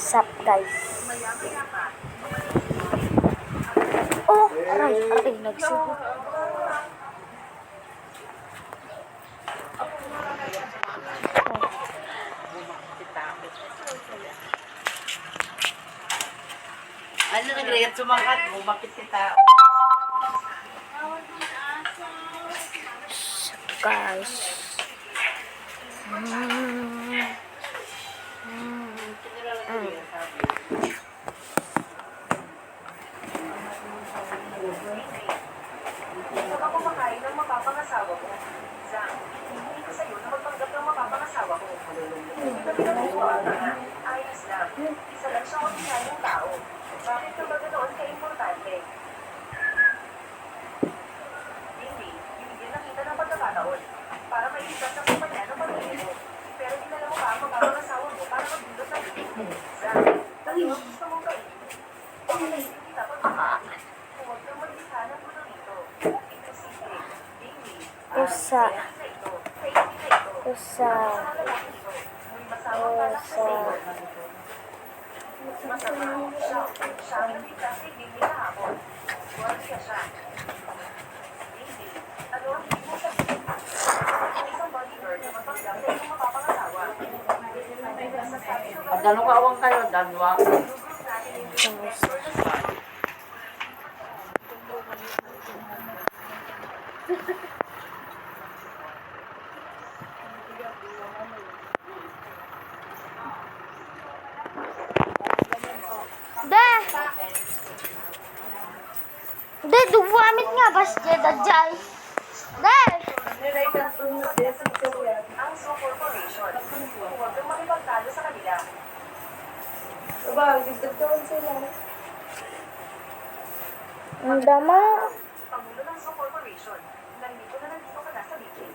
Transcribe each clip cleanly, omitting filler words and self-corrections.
Sup guys. Oh, aray, nagsubo. Ano nag-react sumakat mo? Bakit kita? Guys. Hindi ka kumakain ng mapapangasawa mo. Zang, hindi ko sa'yo na magpanggap ng mapapangasawa ko. Hindi ka pinag-uwa ka. Ayos lang. Isa lang siyang ordinaryong tao. Bakit ka ba ganoon ka-importante? Hindi, binigyan na kita ng pagkakataon para mailigtas ang kumpanya ng pamilya mo. Pero dinala mo pa ang mapapangasawa mo para magdulot ng ibig. Zang, ano ang gusto mong kainin? Pakalainin kita pag-ibig. Huwag kang magbisa ng gulo dito. Imposible. Hindi. Kusa. Kusa. Kusa. Masama. Siya ang nabigla si Billy kahapon. Huwag siya siya. Hindi. Ano ang hindi mo sabihin? Isang bodyguard na mapanggap na iyong mapapangasawa. Dalo ka awang kayo, dalwa. De, duwamit nga bas dajay. De. Ang Zoo Corporation. Huwag kang makipagtalo sa kanila. Ang dama. Pangulo ng Zoo Corporation. Nandito ka na sa meeting.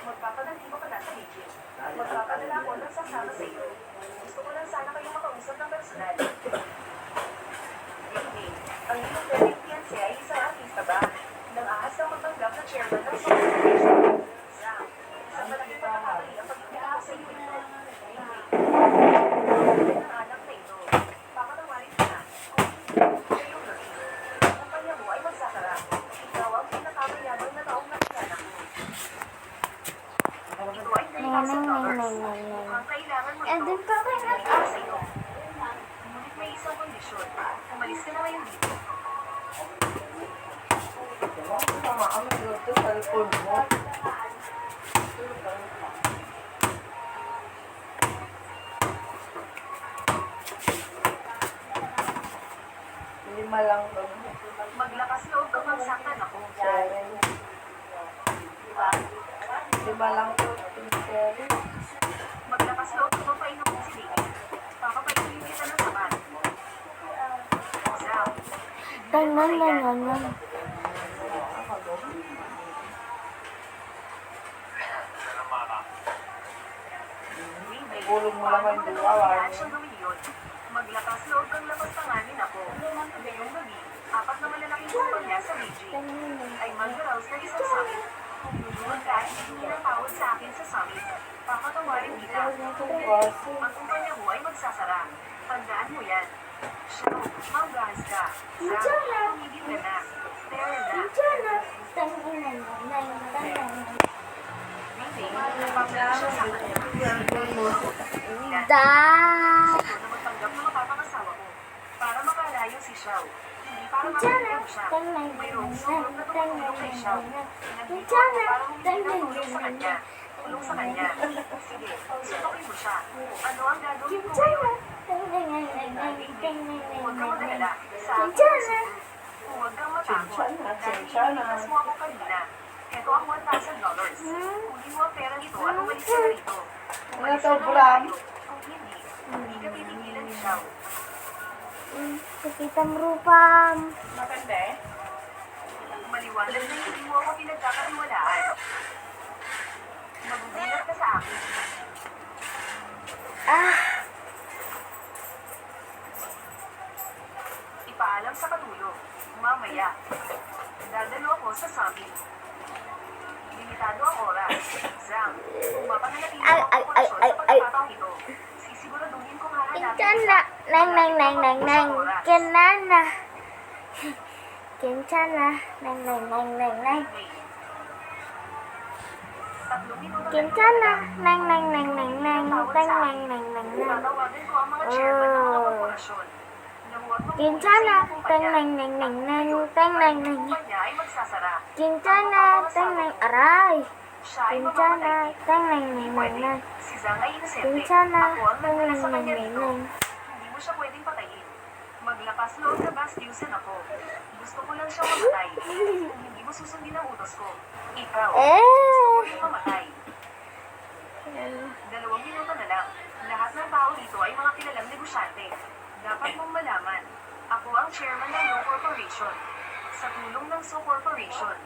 Magpapanandito ka na sa meeting. Magpapadala ko ng sasama sa iyo. Gusto ko lang sana kayong makausap ng personal. Hindi. Ang iyong pwedeng fiancé ay isang artista ba? Nang ahas kang magpanggap na chairman ng Zoo Corporation. Zang, isang malaking pagkakamali ang pag-ibig ko sa iyo ito. Hindi. Ang anak na ito. Papatawarin ka na. Ngayong gabi, ang kumpanya mo ay magsasara. Ikaw ang pinakamayabang na taong nakiyanak mo. Ito ay $3,000. Mukhang kailangan mo ito. Hindi para sa iyo. Ngunit may isang kondisyon. Umalis ka na ngayon dito. Tama, ang nagluto sa likod mo. Lima lang daw. Maglakas loob kang magsaktan ako. Lima lang daw. Maglakas loob kang mapainom ng silingin. Papapainin kita ng sapat. Zang, Tangan. Gulong mo naman yung dalawa. siyang gawin yun. Maglakas loob kang lapastanganin ako. Ngayong gabi, 4 na malalaking kumpanya sa Beijing ay mag-arouse ng isang summit. Luluwag ka at hindi ng tawag sa akin sa summit. Papatawarin kita. Ang kumpanya mo ay magsasara. Tandaan mo yan. Show, mag-gas ka. Sam, tumigil ka na. Pero na. Hindi, napapala siya sa kanya. Da. Siguro na magpanggap na mapapangasawa ko. Para makalayo si Xiao. Hindi para makalayo siya. Mayroong sumunod na tumutulong kay Xiao. Nandito ako para humingi ng tulong sa kanya. Tulong sa kanya. Sige, sutukin mo siya. Ano ang gagawin ko ngayon? Huwag kang magalala. Sa akin, huwag kang matakot. Dahil iniligtas mo ako kanina. Ito ang $1,000. Kunin mo ang pera nito at umalis ka na rito. Umalis ka na tayo. Kung hindi ka pipigilan ni Xiao. Kita merupam. Maganda eh. Maliwanag na hindi mo ako pinagkakatiwalaan. Magugulat ka sa akin. Ipaalam sa katulong. Mamaya. Dadalo ako sa summit. Limitado ang oras. Zang, kung mapananatili ako ang korsyon sa pagkakataong ito, sisiguraduhin kong hahanapin Kinchana. Nang, nang, nang, nang, nang. Kinana. Kinchana. Nang, nang, nang, nang, nang. Kinchana. Nang, nang, nang, nang, nang. Nang, nang, nang, nang, nang. Tatawagan ko ang mga chairman ng mga korporasyon. Na huwag Kinchana. magpupusin Tang, ng nang, nang, nang, nang. Tang, nang, nang. kumpanya ay magsasara. Kinchana. Tang, nang, aray. Siya ay Kinchana. mamamatay. Tang, nang, nang, nang, nang. Si Zhang ay inosente. Kinchana. Ako ang Tang, nagdala nang, sa nang, kanya nang, rito. nang. Hindi mo siya pwedeng patayin. Maglakas loob ka ba, Susan ako? Gusto ko lang siyang mamatay. Kung hindi mo susundin ang utos ko, ikaw, gusto mo rin mamatay. 2 minuto na lang. Lahat ng tao dito ay mga kilalang negosyante. Dapat mong malaman, ako ang chairman ng Law Corporation. Sa tulong ng So Corporation,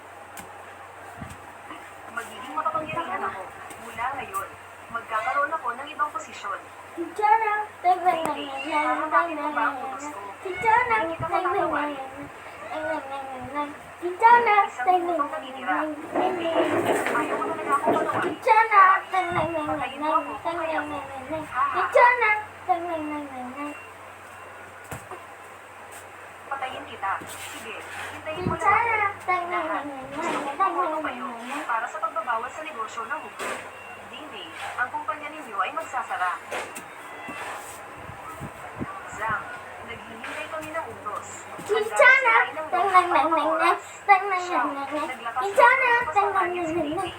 magiging makapangyarihan ako. Mula ngayon, magkakaroon ako ng ibang posisyon. Kinchana. Tang, nang, nang, nang, nang, nang, nang. Kinchana. Tang, nang, nang, nang. Nang, nang, nang, nang, nang. Kinchana. Tang, nang, nang, nang, nang. Ayaw mo talaga akong patawarin. Kinchana. Tang, nang, nang, nang, nang. Tang, nang, nang, nang, nang. Kinchana. Tang, nang, nang, nang, nang. Patayin kita. Sige, hintayin mo lang Kinchana. ako. Tang, nang, nang, nang, Gusto nang. ko Tang, pumoto nang, kayo nang, nang. para sa pagbabawal sa negosyo ng hukom. Hindi, ang kumpanya ninyo ay magsasara. Zhang, naghihintay kami ng utos. Kinchana. Tang, nang, nang, nang, nang. Tang, nang, nang, nang, nang. Kinchana. Tang, nang, nang, nang, nang.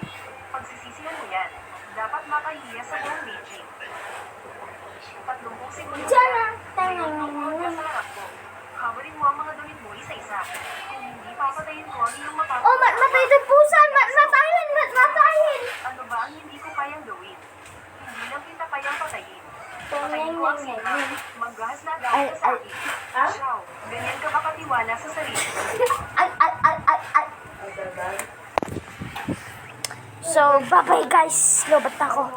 Pagsisisihan mo yan, dapat mapahiya sa buong Beijing. 30 segundo. Kinchana. Tang, nang, nang, nang, Tungkol nang. sa harap ko. Hawarin mo ang mga damit mo isa-isa. Kung hindi papatayin ko ang iyong mapapatayin. Oh, matay ito pusan. Matayin. Matayin. Ano ba ang hindi ko kayang gawin? Hindi lang kita kayang patayin. Tang, Patayin nang, ko ang nang, sina. nang, nang. Maghahas na Ay, dahil ka sa ay. akin. Ha? Xiao, ganyan ka ba katiwala sa sarili? Ay, ay, ay, ay, ay. So, bye-bye guys. Lobat ako.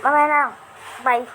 Mamaya na lang. Bye.